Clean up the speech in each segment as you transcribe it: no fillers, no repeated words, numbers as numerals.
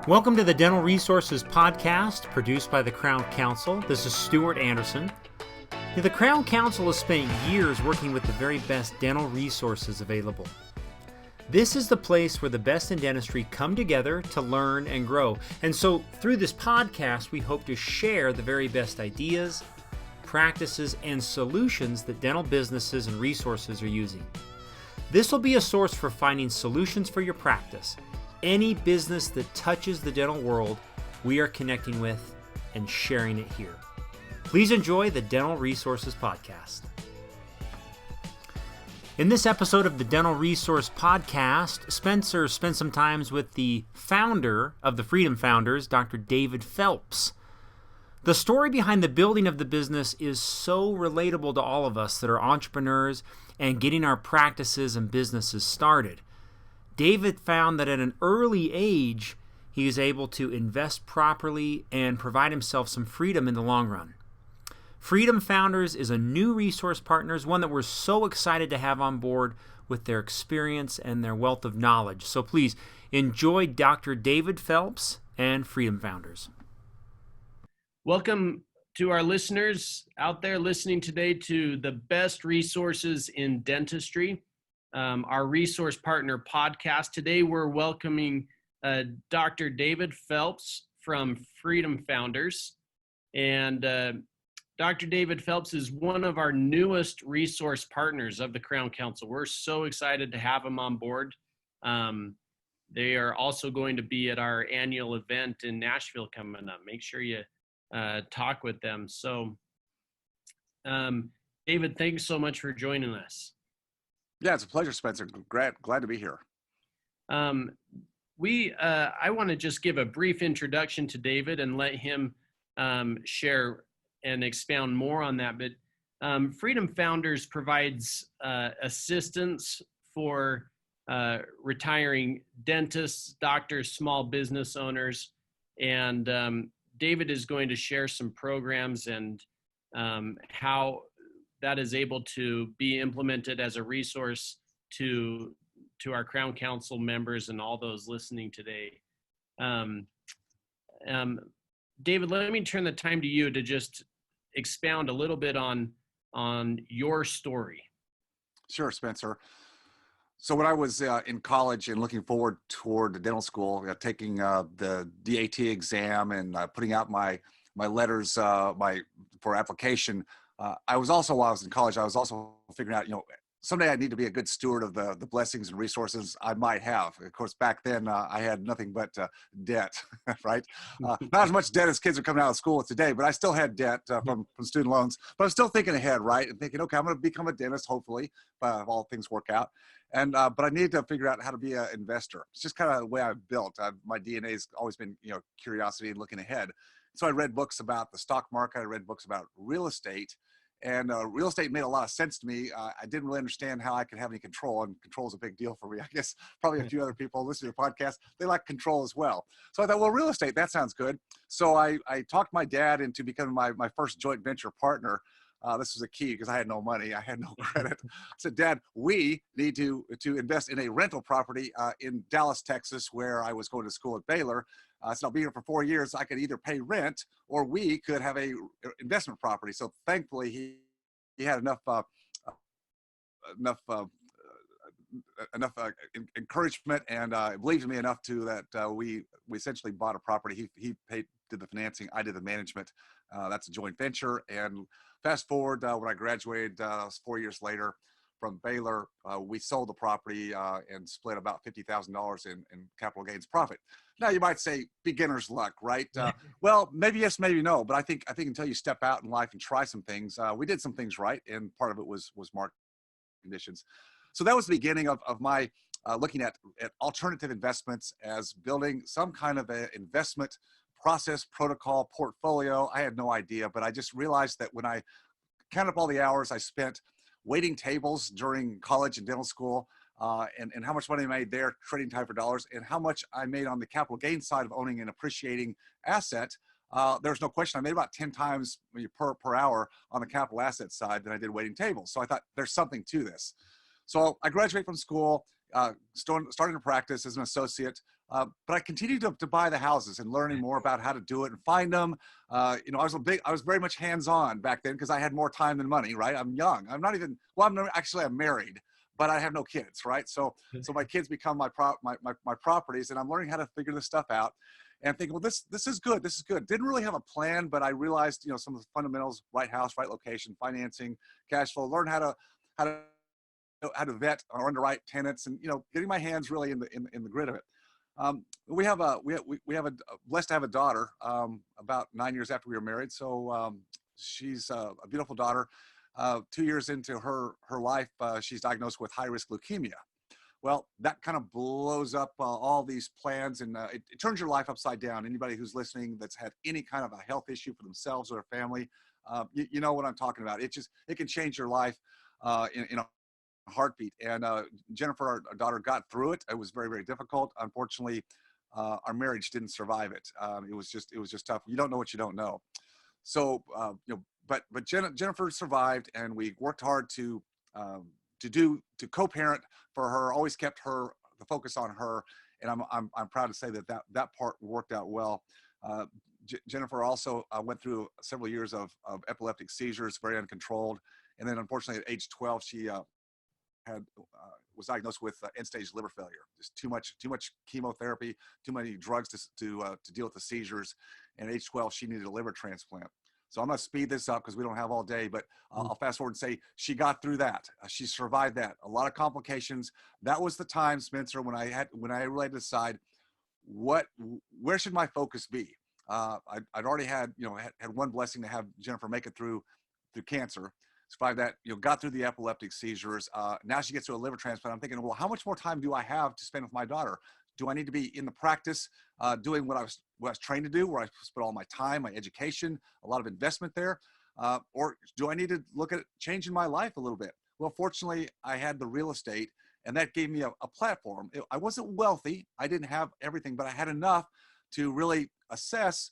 Welcome to the Dental Resources Podcast, produced by the Crown Council. This is Stuart Anderson. The Crown Council has spent years working with the very best dental resources available. This is the place where the best in dentistry come together to learn and grow. And so through this podcast, we hope to share the very best ideas, practices, and solutions that dental businesses and resources are using. This will be a source for finding solutions for your practice. Any business that touches the dental world, we are connecting with and sharing it here. Please enjoy the Dental Resources Podcast. In this episode of the Dental Resource Podcast, Spencer spent some time with the founder of the Freedom Founders, Dr. David Phelps. The story behind the building of the business is so relatable to all of us that are entrepreneurs and getting our practices and businesses started. David found that at an early age, he was able to invest properly and provide himself some freedom in the long run. Freedom Founders is a new resource partner, one that we're so excited to have on board with their experience and their wealth of knowledge. So please enjoy Dr. David Phelps and Freedom Founders. Welcome to our listeners out there listening today to the best resources in dentistry. Our resource partner podcast. Today we're welcoming Dr. David Phelps from Freedom Founders. And Dr. David Phelps is one of our newest resource partners of the Crown Council. We're so excited to have him on board. They are also going to be at our annual event in Nashville coming up. Make sure you talk with them. So, David, thanks so much for joining us. Yeah, it's a pleasure, Spencer. Glad to be here. I want to just give a brief introduction to David and let him share and expound more on that. But Freedom Founders provides assistance for retiring dentists, doctors, small business owners, and David is going to share some programs and how that is able to be implemented as a resource to our Crown Council members and all those listening today. David, let me turn the time to you to just expound a little bit on your story. Sure, Spencer. So when I was in college and looking forward toward the dental school, taking the DAT exam and putting out my letters for application, I was also, while I was in college, I was also figuring out, someday I need to be a good steward of the blessings and resources I might have. Of course, back then I had nothing but debt, right? Not as much debt as kids are coming out of school with today, but I still had debt from student loans. But I'm still thinking ahead, right? And thinking, okay, I'm going to become a dentist, hopefully, if all things work out. And but I needed to figure out how to be an investor. It's just kind of the way I've built. My DNA has always been, curiosity and looking ahead. So I read books about the stock market. I read books about real estate. And real estate made a lot of sense to me. I didn't really understand how I could have any control, and control is a big deal for me. I guess probably a few other people listening to your podcast, they like control as well. So I thought, well, real estate, that sounds good. So I talked my dad into becoming my first joint venture partner. This was a key because I had no money. I had no credit. I said, Dad, we need to invest in a rental property in Dallas, Texas, where I was going to school at Baylor. So I'll be here for 4 years. I could either pay rent or we could have a investment property. So thankfully he had enough encouragement and believed in me enough to that we essentially bought a property. He did the financing. I did the management. That's a joint venture. And fast forward when I graduated 4 years later from Baylor, we sold the property and split about $50,000 in capital gains profit. Now you might say beginner's luck, right? Well, maybe yes, maybe no. But I think until you step out in life and try some things, we did some things right, and part of it was market conditions. So that was the beginning of my looking at alternative investments as building some kind of an investment process, protocol, portfolio. I had no idea, but I just realized that when I counted up all the hours I spent waiting tables during college and dental school, and how much money I made there trading time for dollars, and how much I made on the capital gain side of owning an appreciating asset, there's no question I made about 10 times per hour on the capital asset side than I did waiting tables. So I thought there's something to this. So I graduated from school, started to practice as an associate, But I continued to buy the houses and learning more about how to do it and find them. I was very much hands-on back then because I had more time than money, right? I'm young. I'm not even, well, I'm married, but I have no kids, right? So my kids become my properties, and I'm learning how to figure this stuff out and think, well, this is good. This is good. Didn't really have a plan, but I realized, some of the fundamentals: right house, right location, financing, cash flow. Learn how to vet or underwrite tenants, and getting my hands really in the grid of it. We have blessed to have a daughter about 9 years after we were married. So she's a beautiful daughter. 2 years into her life, she's diagnosed with high-risk leukemia. Well, that kind of blows up all these plans, and it turns your life upside down. Anybody who's listening that's had any kind of a health issue for themselves or their family, you know what I'm talking about. It can change your life in a heartbeat. And Jennifer, our daughter, got through it. It was very, very difficult. Unfortunately, our marriage didn't survive it. It was just tough. You don't know what you don't know. So but Jennifer survived, and we worked hard to co-parent for her. Always kept the focus on her, and I'm proud to say that part worked out well. Jennifer also went through several years of epileptic seizures, very uncontrolled, and then unfortunately at age 12 she was diagnosed with end-stage liver failure. Just too much chemotherapy, too many drugs to deal with the seizures. And at age 12, she needed a liver transplant. So I'm going to speed this up because we don't have all day, but I'll fast forward and say she got through that. She survived that. A lot of complications. That was the time, Spencer, when I really decide where should my focus be. I'd already had one blessing to have Jennifer make it through cancer. Survived that, got through the epileptic seizures. Now she gets to a liver transplant. I'm thinking, well, how much more time do I have to spend with my daughter? Do I need to be in the practice doing what I was trained to do, where I spent all my time, my education, a lot of investment there? Or do I need to look at changing my life a little bit? Well, fortunately, I had the real estate, and that gave me a platform. I wasn't wealthy. I didn't have everything, but I had enough to really assess,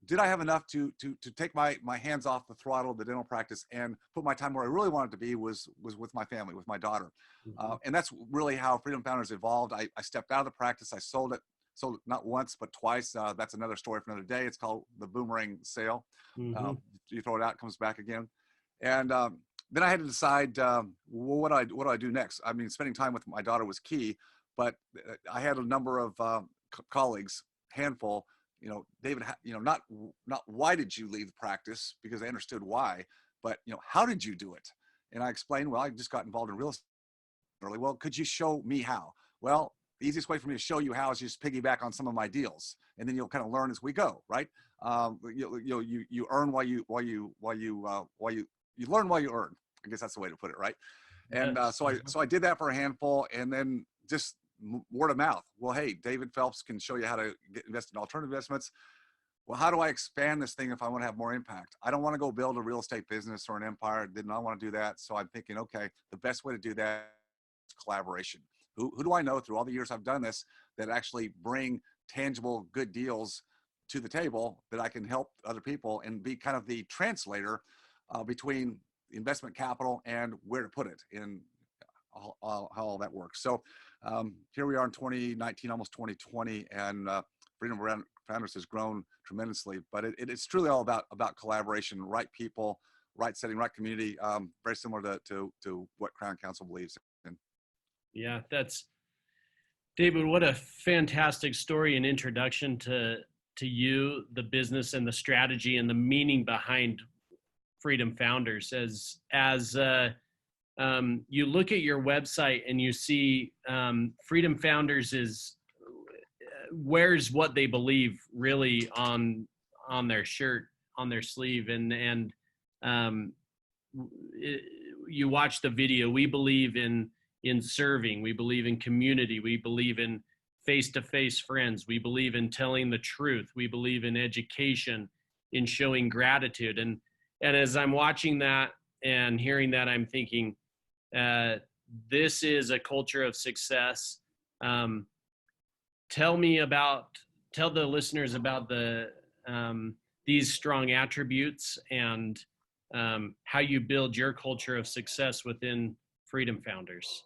did I have enough to take my hands off the throttle of the dental practice and put my time where I really wanted to be was with my family, with my daughter. Mm-hmm. And that's really how Freedom Founders evolved. I stepped out of the practice. I sold it not once, but twice. That's another story for another day. It's called the Boomerang Sale. Mm-hmm. You throw it out, it comes back again. And then I had to decide, what do I do next? I mean, spending time with my daughter was key, but I had a number of colleagues, handful, David, not why did you leave the practice, because I understood why, but how did you do it? And I explained, well, I just got involved in real estate early. Well, could you show me how? Well, the easiest way for me to show you how is just piggyback on some of my deals, and then you'll kind of learn as we go, right? You earn while you learn while you earn. I guess that's the way to put it, right? And so I did that for a handful, and then just word of mouth. Well, hey, David Phelps can show you how to invest in alternative investments. Well, how do I expand this thing if I want to have more impact? I don't want to go build a real estate business or an empire. Did not want to do that. So I'm thinking, okay, the best way to do that is collaboration. Who do I know through all the years I've done this that actually bring tangible, good deals to the table that I can help other people and be kind of the translator between investment capital and where to put it in how all that works. So here we are in 2019, almost 2020, and Freedom Founders has grown tremendously. But it's truly all about collaboration, right people, right setting, right community. Very similar to what Crown Council believes in. Yeah, that's David. What a fantastic story and introduction to you, the business and the strategy and the meaning behind Freedom Founders. As you look at your website and you see Freedom Founders wears what they believe really on their shirt, on their sleeve, and you watch the video. We believe in serving. We believe in community. We believe in face-to-face friends. We believe in telling the truth. We believe in education, in showing gratitude. And as I'm watching that and hearing that, I'm thinking, this is a culture of success. Tell the listeners about these strong attributes and how you build your culture of success within Freedom Founders.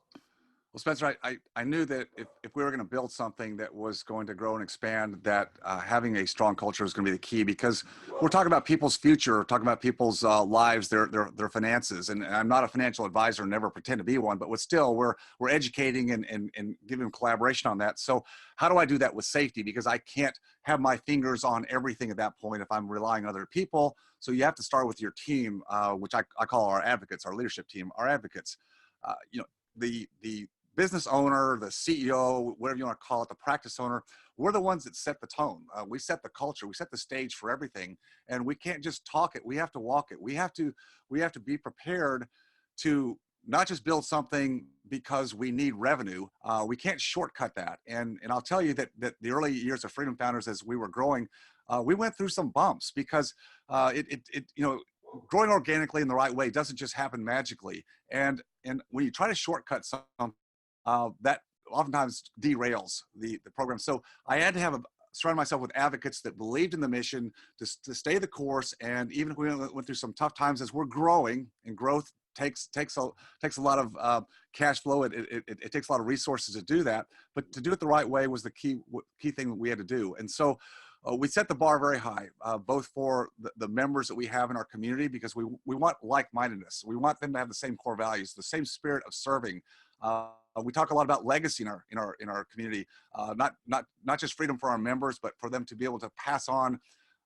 Well, Spencer, I knew that if we were going to build something that was going to grow and expand, that having a strong culture is going to be the key, because we're talking about people's future, talking about people's lives, their finances. And I'm not a financial advisor, never pretend to be one, but we're educating and giving collaboration on that. So how do I do that with safety? Because I can't have my fingers on everything at that point if I'm relying on other people. So you have to start with your team, which I call our advocates, our leadership team, our advocates. The business owner, the CEO, whatever you want to call it, the practice owner, we're the ones that set the tone. We set the culture, we set the stage for everything, and we can't just talk it. We have to walk it. We have to be prepared to not just build something because we need revenue. We can't shortcut that. And I'll tell you that the early years of Freedom Founders, as we were growing, we went through some bumps, because growing organically in the right way doesn't just happen magically. And when you try to shortcut something, that oftentimes derails the program. So I had to surround myself with advocates that believed in the mission, to stay the course. And even if we went through some tough times, as we're growing, and growth takes a lot of cash flow. It takes a lot of resources to do that, but to do it the right way was the key thing that we had to do. And so we set the bar very high, both for the members that we have in our community, because we want like-mindedness. We want them to have the same core values, the same spirit of serving. We talk a lot about legacy in our community, not just freedom for our members, but for them to be able to pass on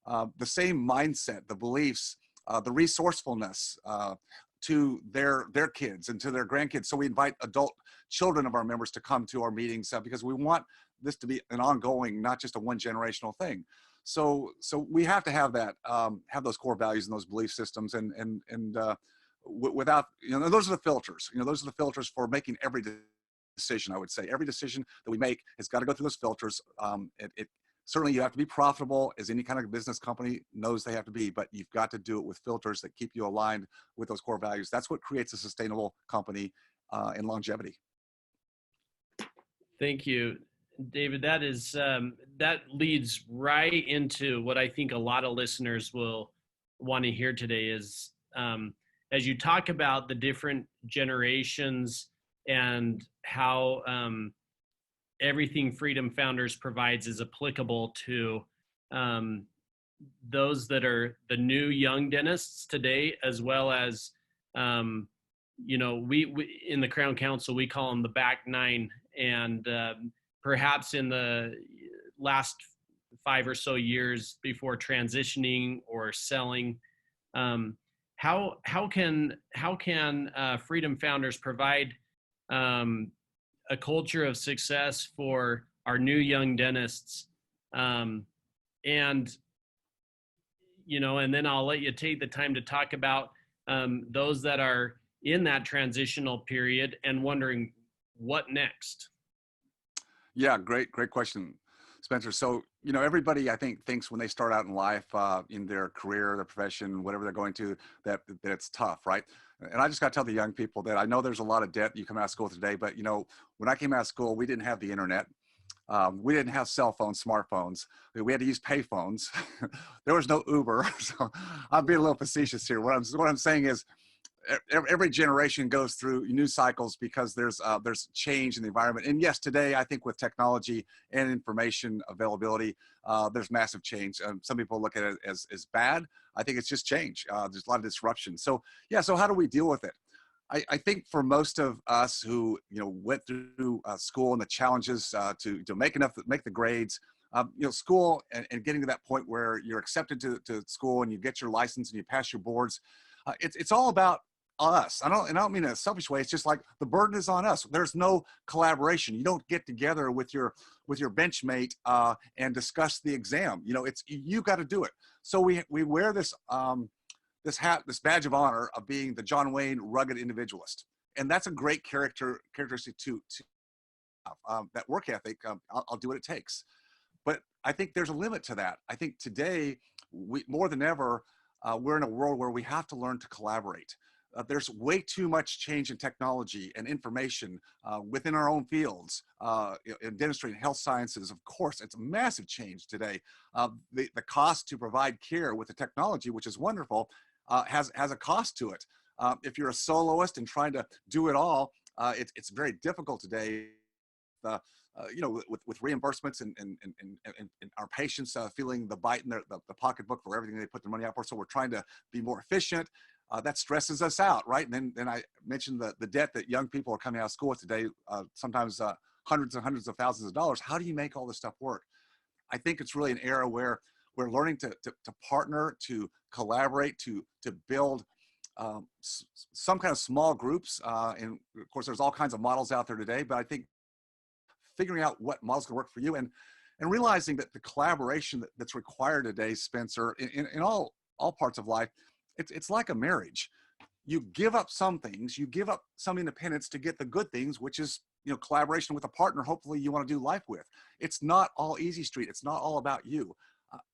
the same mindset, the beliefs, the resourcefulness to their kids and to their grandkids. So we invite adult children of our members to come to our meetings, because we want this to be an ongoing, not just a one generational thing. So we have to have that, have those core values and those belief systems, and without, those are the filters. Those are the filters for making every decision. I would say every decision that we make has got to go through those filters. Certainly you have to be profitable, as any kind of business company knows they have to be, but you've got to do it with filters that keep you aligned with those core values. That's what creates a sustainable company and longevity. Thank you, David. That is that leads right into what I think a lot of listeners will want to hear today is, as you talk about the different generations and how everything Freedom Founders provides is applicable to those that are the new young dentists today, as well as, we in the Crown Council, we call them the back nine. And perhaps in the last 5 or so years before transitioning or selling, how can Freedom Founders provide a culture of success for our new young dentists? And then I'll let you take the time to talk about those that are in that transitional period and wondering what next. Yeah, great question, Spencer. So, everybody, I think, thinks when they start out in life, in their career, their profession, whatever they're going to, that it's tough, right? And I just got to tell the young people that I know there's a lot of debt you come out of school today, but when I came out of school, we didn't have the internet. We didn't have cell phones, smartphones. We had to use pay phones. There was no Uber. So I'm being a little facetious here. What I'm saying is, every generation goes through news cycles because there's change in the environment. And yes, today, I think with technology and information availability, there's massive change. Some people look at it as bad. I think it's just change. There's a lot of disruption. So yeah, so how do we deal with it? I think for most of us who went through school and the challenges to make the grades, school and getting to that point where you're accepted to school and you get your license and you pass your boards, it's all about us. I don't mean in a selfish way. It's just like the burden is on us. There's no collaboration. You don't get together with your benchmate and discuss the exam. You got to do it. So we wear this hat, this badge of honor of being the John Wayne rugged individualist, and that's a great characteristic to that work ethic. I'll do what it takes, but I think there's a limit to that. I think today, more than ever, we're in a world where we have to learn to collaborate. There's way too much change in technology and information within our own fields, in dentistry and health sciences. Of course, it's a massive change today. The cost to provide care with the technology, which is wonderful, has a cost to it. If you're a soloist and trying to do it all, it's very difficult today. With reimbursements and our patients feeling the bite in the pocketbook for everything they put their money out for. So we're trying to be more efficient. That stresses us out, right? And then I mentioned the debt that young people are coming out of school with today, sometimes hundreds and hundreds of thousands of dollars. How do you make all this stuff work? I think it's really an era where we're learning to partner, to collaborate, to build some kind of small groups. And of course, there's all kinds of models out there today, but I think figuring out what model's gonna work for you and realizing that the collaboration that's required today, Spencer, in all parts of life, it's like a marriage. You give up some things, you give up some independence to get the good things, which is, collaboration with a partner, hopefully you want to do life with. It's not all easy street. It's not all about you.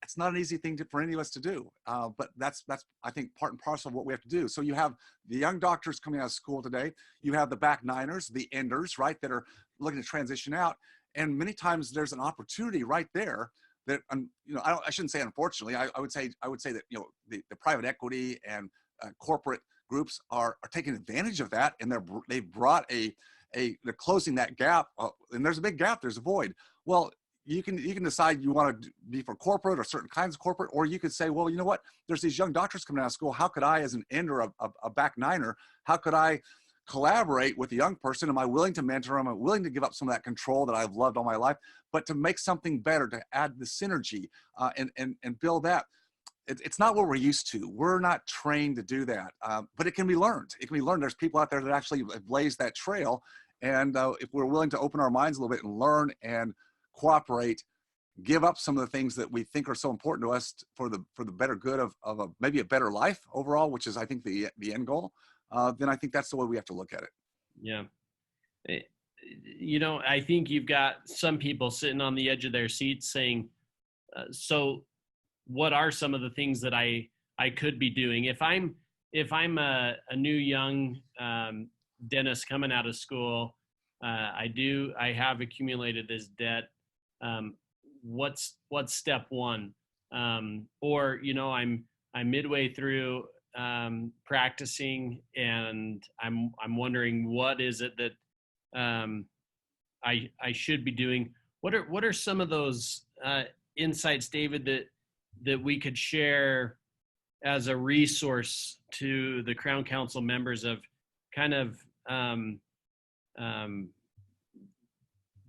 It's not an easy thing for any of us to do, but that's I think part and parcel of what we have to do. So you have the young doctors coming out of school today. You have the back niners, the enders, right, that are looking to transition out. And many times there's an opportunity right there that, I shouldn't say unfortunately. I would say that the private equity and corporate groups are taking advantage of that, and they've brought they're closing that gap, and there's a big gap. There's a void. Well, you can decide you want to be for corporate or certain kinds of corporate, or you could say, well, you know what? There's these young doctors coming out of school. How could I, as an end or a back niner, how could I collaborate with a young person? Am I willing to mentor them? Am I willing to give up some of that control that I've loved all my life, but to make something better, to add the synergy and build that? It's not what we're used to. We're not trained to do that, but it can be learned. It can be learned. There's people out there that actually have blazed that trail. And if we're willing to open our minds a little bit and learn and cooperate, give up some of the things that we think are so important to us for the better good of maybe a better life overall, which is, I think, the end goal, then I think that's the way we have to look at it. Yeah. I think you've got some people sitting on the edge of their seats saying, so what are some of the things that I could be doing? If I'm a new young dentist coming out of school, I have accumulated this debt. What's step one? Or I'm midway through practicing, and I'm wondering, what is it that I should be doing? What are some of those insights, David, that we could share as a resource to the Crown Council members of kind of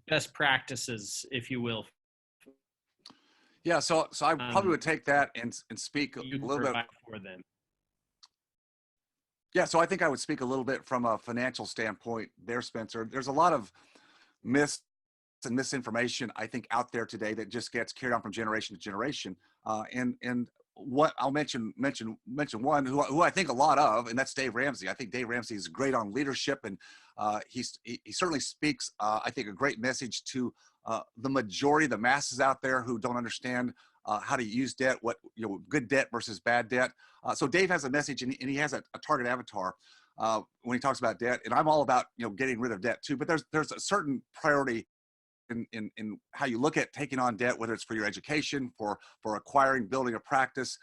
best practices, if you will? Yeah, so I probably would take that and speak a little bit for them. Yeah, so I think I would speak a little bit from a financial standpoint there, Spencer. There's a lot of myths and misinformation, I think, out there today that just gets carried on from generation to generation. And what I'll mention one who I think a lot of, and that's Dave Ramsey. I think Dave Ramsey is great on leadership, and he certainly speaks, I think, a great message to the majority, the masses out there who don't understand how to use debt, good debt versus bad debt. So Dave has a message, and he has a target avatar when he talks about debt. And I'm all about getting rid of debt too. But there's a certain priority in how you look at taking on debt, whether it's for your education, for acquiring, building a practice.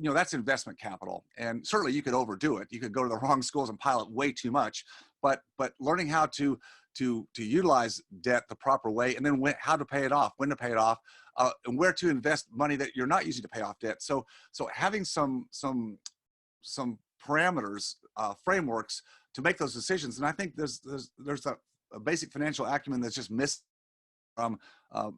That's investment capital, and certainly you could overdo it. You could go to the wrong schools and pile it way too much. But learning how to utilize debt the proper way, and then how to pay it off, when to pay it off, and where to invest money that you're not using to pay off debt. So having some parameters, frameworks to make those decisions. And I think there's a basic financial acumen that's just missed from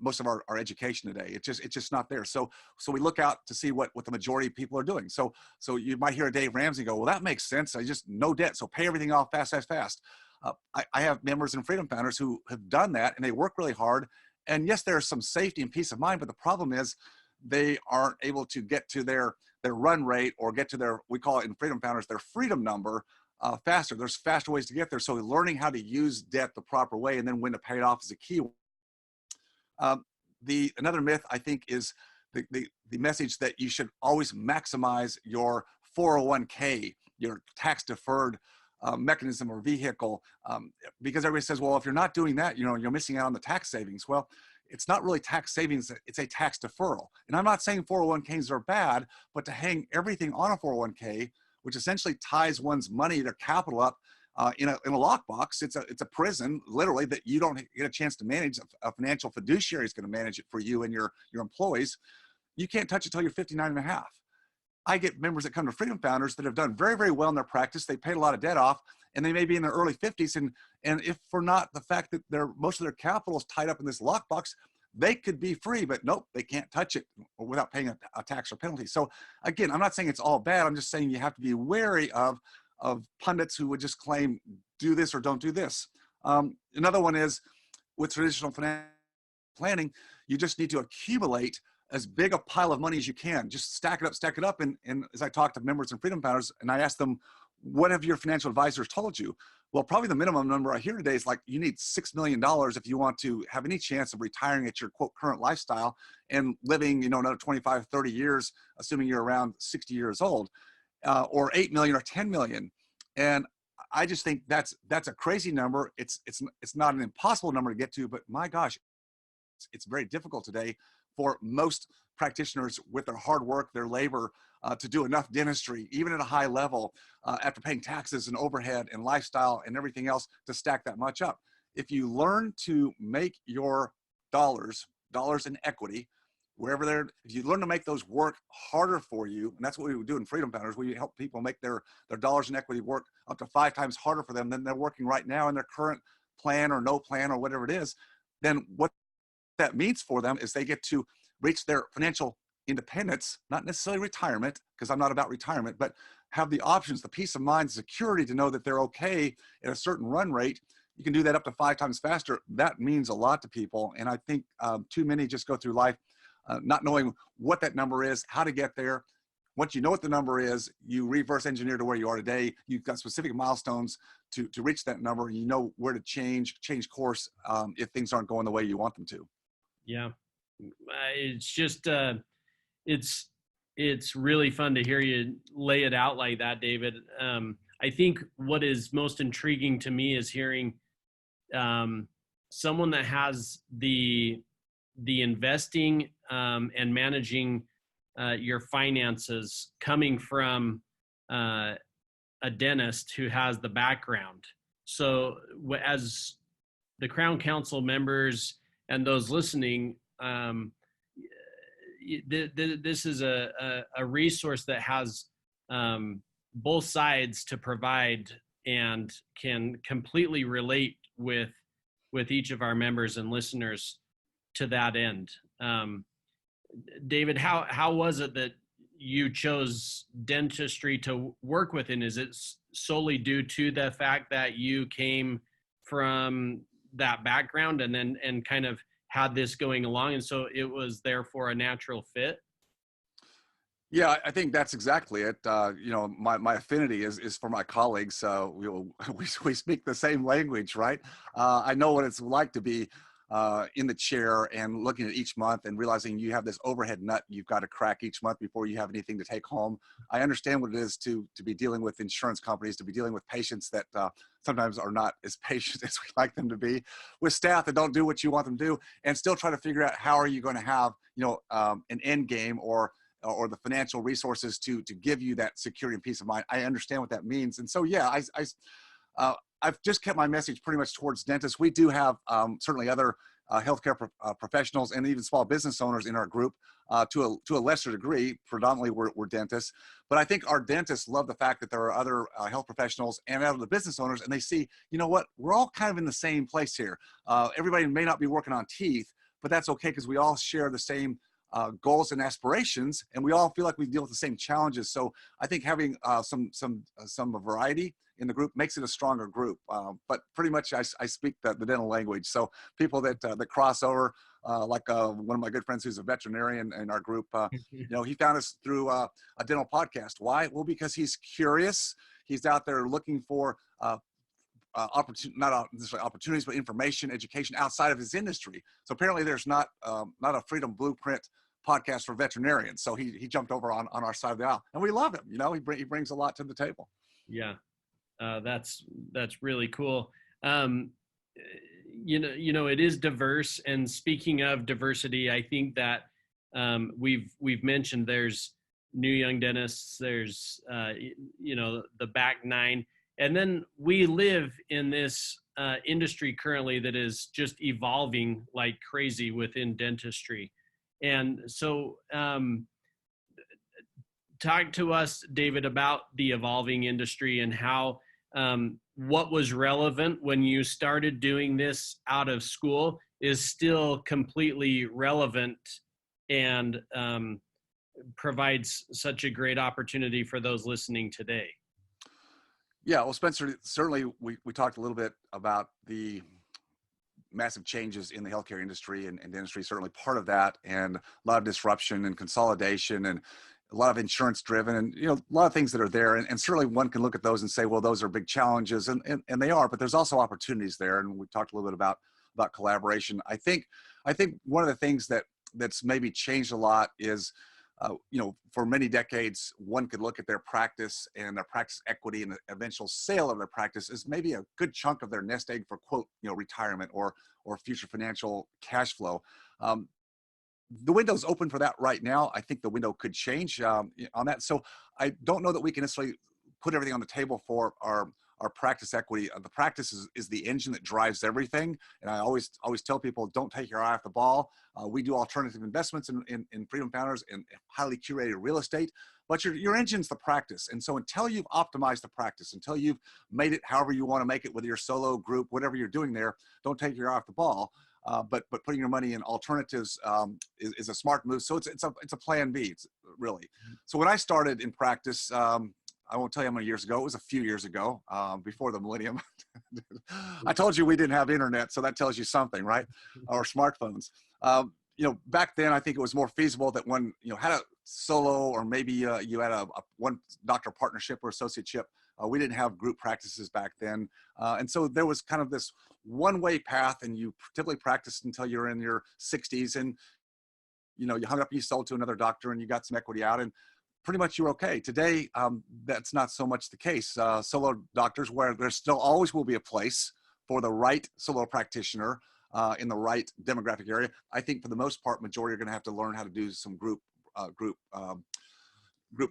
most of our education today. It's just not there. So we look out to see what the majority of people are doing. So you might hear a Dave Ramsey go, well, that makes sense. I just no debt, so pay everything off fast. I have members in Freedom Founders who have done that, and they work really hard. And yes, there's some safety and peace of mind, but the problem is they aren't able to get to their run rate or get to their, we call it in Freedom Founders, their freedom number faster. There's faster ways to get there. So learning how to use debt the proper way and then when to pay it off is a key. Another myth, I think, is the message that you should always maximize your 401k, your tax deferred mechanism or vehicle, because everybody says, well, if you're not doing that, you're missing out on the tax savings. Well, it's not really tax savings, it's a tax deferral. And I'm not saying 401ks are bad, but to hang everything on a 401k, which essentially ties one's money, their capital up in a lockbox. It's a prison, literally, that you don't get a chance to manage. A financial fiduciary is going to manage it for you and your employees. You can't touch it till you're 59 and a half. I get members that come to Freedom Founders that have done very, very well in their practice. They paid a lot of debt off, and they may be in their early 50s. And if for not the fact that most of their capital is tied up in this lockbox, they could be free, but nope, they can't touch it without paying a tax or penalty. So again, I'm not saying it's all bad. I'm just saying you have to be wary of pundits who would just claim, do this or don't do this. Another one is with traditional financial planning, you just need to accumulate as big a pile of money as you can. Just stack it up. And as I talk to members and Freedom Founders, and I ask them, what have your financial advisors told you? Well, probably the minimum number I hear today is like, you need $6 million if you want to have any chance of retiring at your quote current lifestyle and living, another 25, 30 years, assuming you're around 60 years old, or 8 million or 10 million. And I just think that's a crazy number. It's not an impossible number to get to, but my gosh, it's very difficult today for most practitioners with their hard work, their labor, to do enough dentistry, even at a high level, after paying taxes and overhead and lifestyle and everything else, to stack that much up. If you learn to make your dollars in equity, wherever if you learn to make those work harder for you, and that's what we do in Freedom Founders, we help people make their dollars in equity work up to 5 times harder for them than they're working right now in their current plan or no plan or whatever it is, then what that means for them is they get to reach their financial independence, not necessarily retirement, because I'm not about retirement, but have the options, the peace of mind, security to know that they're okay at a certain run rate. You can do that up to 5 times faster. That means a lot to people. And I think too many just go through life not knowing what that number is, how to get there. Once you know what the number is, you reverse engineer to where you are today. You've got specific milestones to reach that number, and you know where to change course if things aren't going the way you want them to. Yeah. It's just, it's really fun to hear you lay it out like that, David. I think what is most intriguing to me is hearing someone that has the investing and managing your finances coming from a dentist who has the background. So as the Crown Council members and those listening, this is a resource that has both sides to provide and can completely relate with each of our members and listeners to that end. David, how was it that you chose dentistry to work within? Is it solely due to the fact that you came from that background and kind of had this going along, and so it was therefore a natural fit? Yeah, I think that's exactly it. My affinity is for my colleagues. So we speak the same language, right? I know what it's like to be in the chair and looking at each month and realizing you have this overhead nut you've got to crack each month before you have anything to take home. I understand what it is to be dealing with insurance companies, to be dealing with patients that sometimes are not as patient as we like them to be, with staff that don't do what you want them to do, and still try to figure out how are you going to have an end game or the financial resources to give you that security and peace of mind. I understand what that means. And so, yeah, I've just kept my message pretty much towards dentists. We do have certainly other healthcare professionals and even small business owners in our group to a lesser degree. Predominantly, we're dentists. But I think our dentists love the fact that there are other health professionals and other business owners, and they see, you know what, we're all kind of in the same place here. Everybody may not be working on teeth, but that's okay because we all share the same goals and aspirations, and we all feel like we deal with the same challenges. So I think having some variety in the group makes it a stronger group. But pretty much I speak the dental language. So people that cross over, like one of my good friends who's a veterinarian in our group, he found us through a dental podcast. Why? Well, because he's curious. He's out there looking for not necessarily opportunities, but information, education outside of his industry. So apparently there's not a Freedom Blueprint podcast for veterinarians. So he jumped over on our side of the aisle, and we love him. He brings a lot to the table. Yeah. That's really cool. It is diverse. And speaking of diversity, I think that we've mentioned there's new young dentists, there's the back nine, And then we live in this industry currently that is just evolving like crazy within dentistry. And so talk to us, David, about the evolving industry and how what was relevant when you started doing this out of school is still completely relevant and provides such a great opportunity for those listening today. Yeah, well, Spencer, certainly we talked a little bit about the massive changes in the healthcare industry and dentistry, certainly part of that, and a lot of disruption and consolidation and a lot of insurance driven and, you know, a lot of things that are there. And certainly one can look at those and say, well, those are big challenges, and they are, but there's also opportunities there. And we talked a little bit about collaboration. I think one of the things that's maybe changed a lot is, you know, for many decades, one could look at their practice and their practice equity and the eventual sale of their practice as maybe a good chunk of their nest egg for, quote, you know, retirement or future financial cash flow. The window's open for that right now. I think the window could change on that. So I don't know that we can necessarily put everything on the table for our practice equity. The practice is the engine that drives everything. And I always tell people, don't take your eye off the ball. We do alternative investments in Freedom Founders and highly curated real estate, but your engine's the practice. And so until you've optimized the practice, until you've made it however you want to make it with your solo group, whatever you're doing there, don't take your eye off the ball. But putting your money in alternatives is a smart move. So it's a plan B, really. So when I started in practice, I won't tell you how many years ago. It was a few years ago, before the millennium. I told you we didn't have internet, so that tells you something, right? Or smartphones. You know, back then I think it was more feasible that one, you know, had a solo, or maybe you had a one doctor partnership or associateship. We didn't have group practices back then, and so there was kind of this one-way path, and you typically practiced until you're in your 60s, and you know, you hung up, you sold to another doctor, and you got some equity out, and pretty much you're okay. Today, that's not so much the case. Solo doctors, where there still always will be a place for the right solo practitioner in the right demographic area. I think for the most part, majority are going to have to learn how to do some group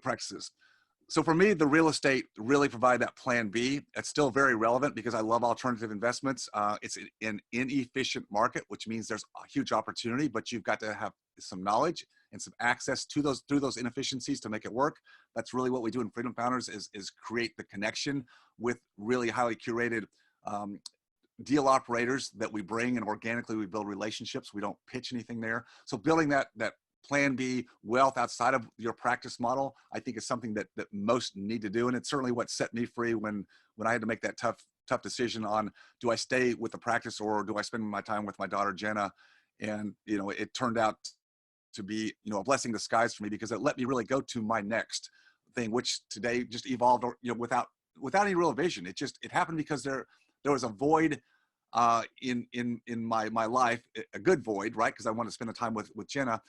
practices. So for me, the real estate really provide that plan B. It's still very relevant because I love alternative investments. It's an inefficient market, which means there's a huge opportunity, but you've got to have some knowledge and some access to those through those inefficiencies to make it work. That's really what we do in Freedom Founders is create the connection with really highly curated deal operators that we bring, and organically we build relationships. We don't pitch anything there. So building that plan B wealth outside of your practice model, I think is something that most need to do. And it's certainly what set me free when I had to make that tough decision on, do I stay with the practice or do I spend my time with my daughter, Jenna? And, you know, it turned out to be, you know, a blessing in disguise for me, because it let me really go to my next thing, which today just evolved, you know, without any real vision. It happened because there was a void in my life, a good void, right? Because I wanted to spend the time with Jenna.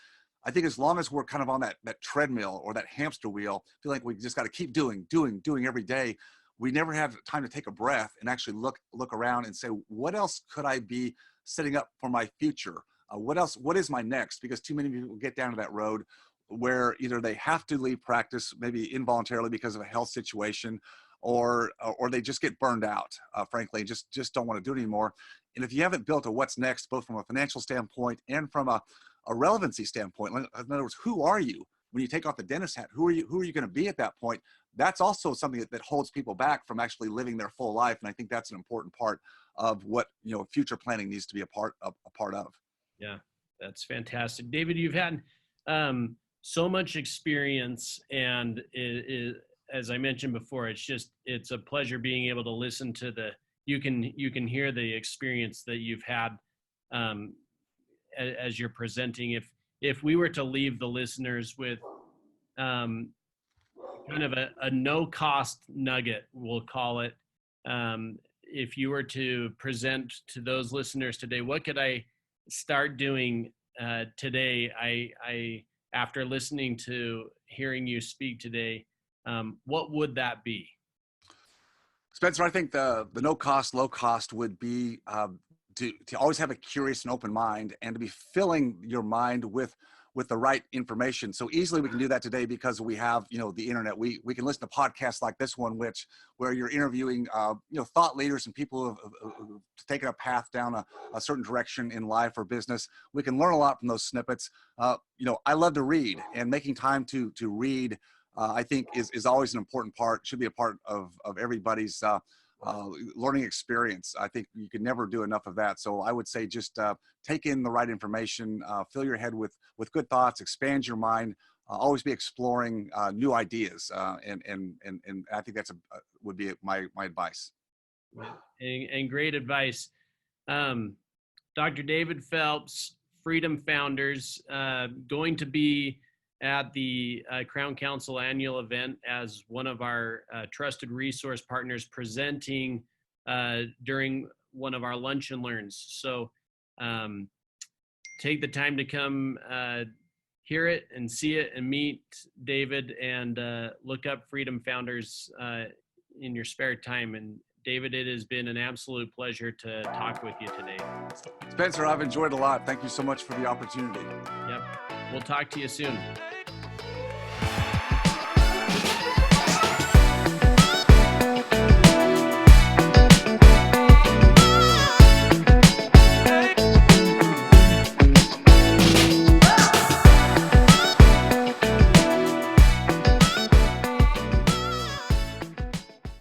I think as long as we're kind of on that treadmill or that hamster wheel, feel like we just got to keep doing every day, we never have time to take a breath and actually look around and say, what else could I be setting up for my future? What is my next? Because too many people get down to that road where either they have to leave practice, maybe involuntarily because of a health situation, or they just get burned out, frankly, and just don't want to do it anymore. And if you haven't built a what's next, both from a financial standpoint and from a relevancy standpoint, in other words, who are you when you take off the dentist hat? Who are you going to be at that point? That's also something that holds people back from actually living their full life. And I think that's an important part of what, you know, future planning needs to be a part of. Yeah, that's fantastic. David, you've had so much experience, and as I mentioned before, it's a pleasure being able to listen to you can hear the experience that you've had as you're presenting. If we were to leave the listeners with kind of a no cost nugget, we'll call it, if you were to present to those listeners today, what could I start doing today? I after listening to hearing you speak today, what would that be? Spencer, I think the no cost, low cost would be to always have a curious and open mind, and to be filling your mind with with the right information. So easily we can do that today because we have, the internet. We can listen to podcasts like this one, where you're interviewing, thought leaders and people who've taken a path down a certain direction in life or business. We can learn a lot from those snippets. I love to read, and making time to read, I think is always an important part, should be a part of everybody's learning experience. I think you can never do enough of that. So I would say just take in the right information, fill your head with good thoughts, expand your mind, always be exploring new ideas. And I think would be my advice. And great advice. Dr. David Phelps, Freedom Founders, going to be at the Crown Council annual event as one of our trusted resource partners, presenting during one of our lunch and learns. So take the time to come hear it and see it and meet David, and look up Freedom Founders in your spare time. And David, it has been an absolute pleasure to talk with you today. Spencer, I've enjoyed a lot. Thank you so much for the opportunity. Yep. We'll talk to you soon.